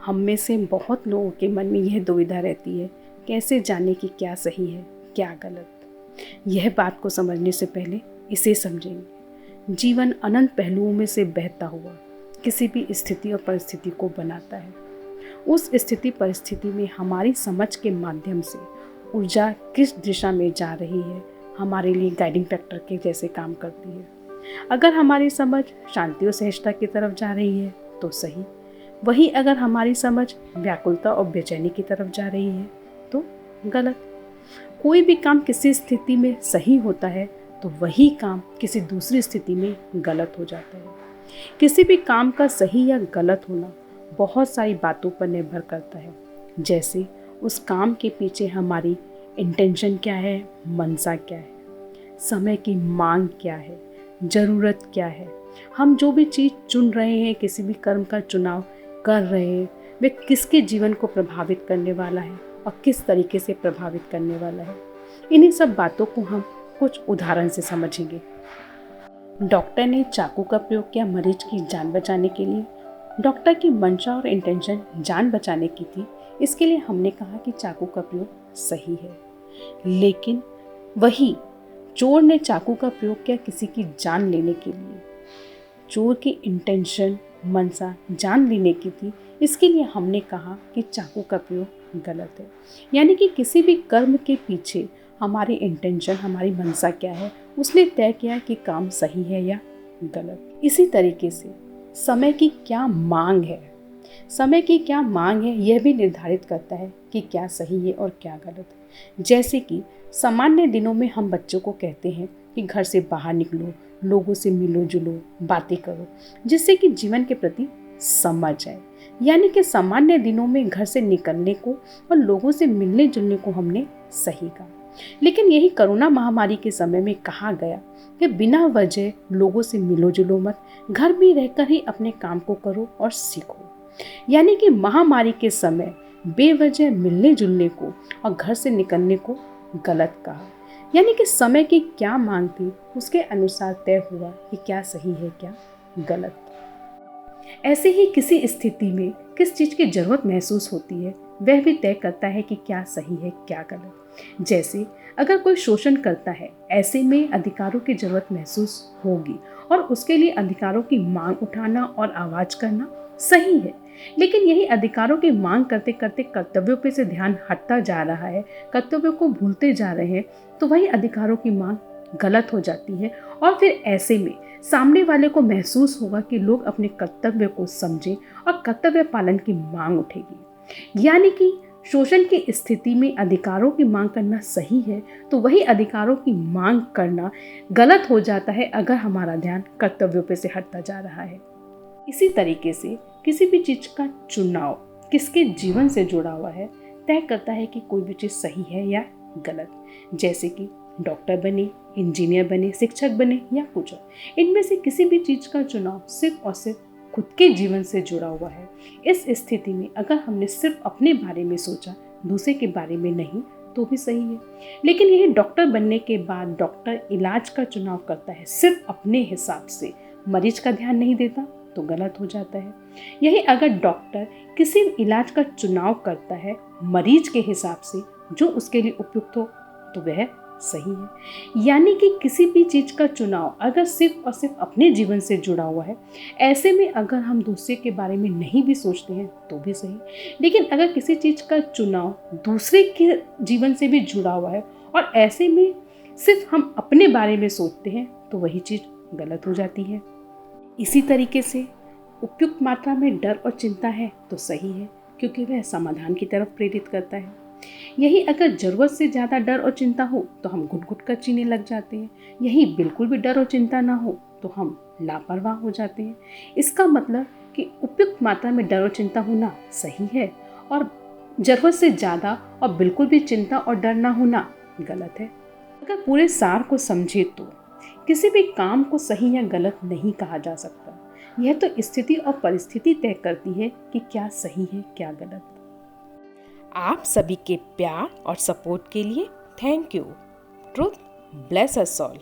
हम में से बहुत लोगों के मन में यह दुविधा रहती है, कैसे जाने कि क्या सही है क्या गलत। यह बात को समझने से पहले इसे समझेंगे। जीवन अनंत पहलुओं में से बहता हुआ किसी भी स्थिति और परिस्थिति को बनाता है। उस स्थिति परिस्थिति में हमारी समझ के माध्यम से ऊर्जा किस दिशा में जा रही है हमारे लिए गाइडिंग फैक्टर के जैसे काम करती है। अगर हमारी समझ शांति और सहजता की तरफ जा रही है तो सही, वही अगर हमारी समझ व्याकुलता और बेचैनी की तरफ जा रही है तो गलत। कोई भी काम किसी स्थिति में सही होता है तो वही काम किसी दूसरी स्थिति में गलत हो जाता है। किसी भी काम का सही या गलत होना बहुत सारी बातों पर निर्भर करता है, जैसे उस काम के पीछे हमारी इंटेंशन क्या है, मनसा क्या है, समय की मांग क्या है, ज़रूरत क्या है। हम जो भी चीज़ चुन रहे हैं, किसी भी कर्म का चुनाव कर रहे हैं, वे किसके जीवन को प्रभावित करने वाला है और किस तरीके से प्रभावित करने वाला है। इन्हीं सब बातों को हम कुछ उदाहरण से समझेंगे। डॉक्टर ने चाकू का प्रयोग किया मरीज की जान बचाने के लिए। डॉक्टर की मंशा और इंटेंशन जान बचाने की थी, इसके लिए हमने कहा कि चाकू का प्रयोग सही है। लेकिन वही चोर ने चाकू का प्रयोग किया किसी की जान लेने के लिए। चोर की इंटेंशन मनसा जान लेने की थी, इसके लिए हमने कहा कि चाकू का प्रयोग गलत है। यानी कि किसी भी कर्म के पीछे हमारी इंटेंशन, हमारी मनसा क्या है, उसने तय किया कि काम सही है या गलत। इसी तरीके से समय की क्या मांग है, समय की क्या मांग है यह भी निर्धारित करता है कि क्या सही है और क्या गलत है। जैसे कि सामान्य दिनों में हम बच्चों को कहते हैं कि घर से बाहर निकलो, लोगों से मिलो जुलो, बातें करो, जिससे कि जीवन के प्रति समझ आए। यानी कि सामान्य दिनों में घर से निकलने को और लोगों से मिलने जुलने को हमने सही कहा। लेकिन यही कोरोना महामारी के समय में कहा गया कि बिना वजह लोगों से मिलो जुलो मत, घर में रहकर ही अपने काम को करो और सीखो। यानी कि महामारी के समय बेवजह मिलने जुलने को और घर से निकलने को गलत कहा। यानी कि समय की क्या मांग थी उसके अनुसार तय हुआ कि क्या सही है क्या गलत। ऐसे ही किसी स्थिति में किस चीज़ की जरूरत महसूस होती है वह भी तय करता है कि क्या सही है क्या गलत। जैसे अगर कोई शोषण करता है, ऐसे में अधिकारों की जरूरत महसूस होगी और उसके लिए अधिकारों की मांग उठाना और आवाज करना सही है। लेकिन यही अधिकारों की मांग करते करते कर्तव्यों पे से ध्यान हटता जा रहा है, कर्तव्यों को भूलते जा रहे हैं, तो वही अधिकारों की मांग गलत हो जाती है। और फिर ऐसे में सामने वाले को महसूस होगा कि लोग अपने कर्तव्य को समझें और कर्तव्य पालन की मांग उठेगी। यानी कि शोषण की स्थिति में अधिकारों की मांग करना सही है, तो वही अधिकारों की मांग करना गलत हो जाता है अगर हमारा ध्यान कर्तव्यों पे से हटता जा रहा है। इसी तरीके से किसी भी चीज़ का चुनाव किसके जीवन से जुड़ा हुआ है तय करता है कि कोई भी चीज़ सही है या गलत। जैसे कि डॉक्टर बने, इंजीनियर बने, शिक्षक बने या कुछ और, इनमें से किसी भी चीज़ का चुनाव सिर्फ और सिर्फ खुद के जीवन से जुड़ा हुआ है। इस स्थिति में अगर हमने सिर्फ अपने बारे में सोचा, दूसरे के बारे में नहीं, तो भी सही है। लेकिन यही डॉक्टर बनने के बाद डॉक्टर इलाज का चुनाव करता है सिर्फ अपने हिसाब से, मरीज का ध्यान नहीं देता, तो गलत हो जाता है। यही अगर डॉक्टर किसी इलाज का चुनाव करता है मरीज के हिसाब से जो उसके लिए उपयुक्त हो, तो वह सही है। यानी कि किसी भी चीज़ का चुनाव अगर सिर्फ और सिर्फ अपने जीवन से जुड़ा हुआ है, ऐसे में अगर हम दूसरे के बारे में नहीं भी सोचते हैं तो भी सही। लेकिन अगर किसी चीज़ का चुनाव दूसरे के जीवन से भी जुड़ा हुआ है और ऐसे में सिर्फ हम अपने बारे में सोचते हैं, तो वही चीज़ गलत हो जाती है। इसी तरीके से उपयुक्त मात्रा में डर और चिंता है तो सही है, क्योंकि वह समाधान की तरफ प्रेरित करता है। यही अगर ज़रूरत से ज़्यादा डर और चिंता हो तो हम घुट-घुट कर जीने लग जाते हैं। यही बिल्कुल भी डर और चिंता ना हो तो हम लापरवाह हो जाते हैं। इसका मतलब कि उपयुक्त मात्रा में डर और चिंता होना सही है और ज़रूरत से ज़्यादा और बिल्कुल भी चिंता और डर ना होना गलत है। अगर पूरे सार को समझे तो किसी भी काम को सही या गलत नहीं कहा जा सकता। यह तो स्थिति और परिस्थिति तय करती है कि क्या सही है क्या गलत। आप सभी के प्यार और सपोर्ट के लिए thank you. Truth bless us all.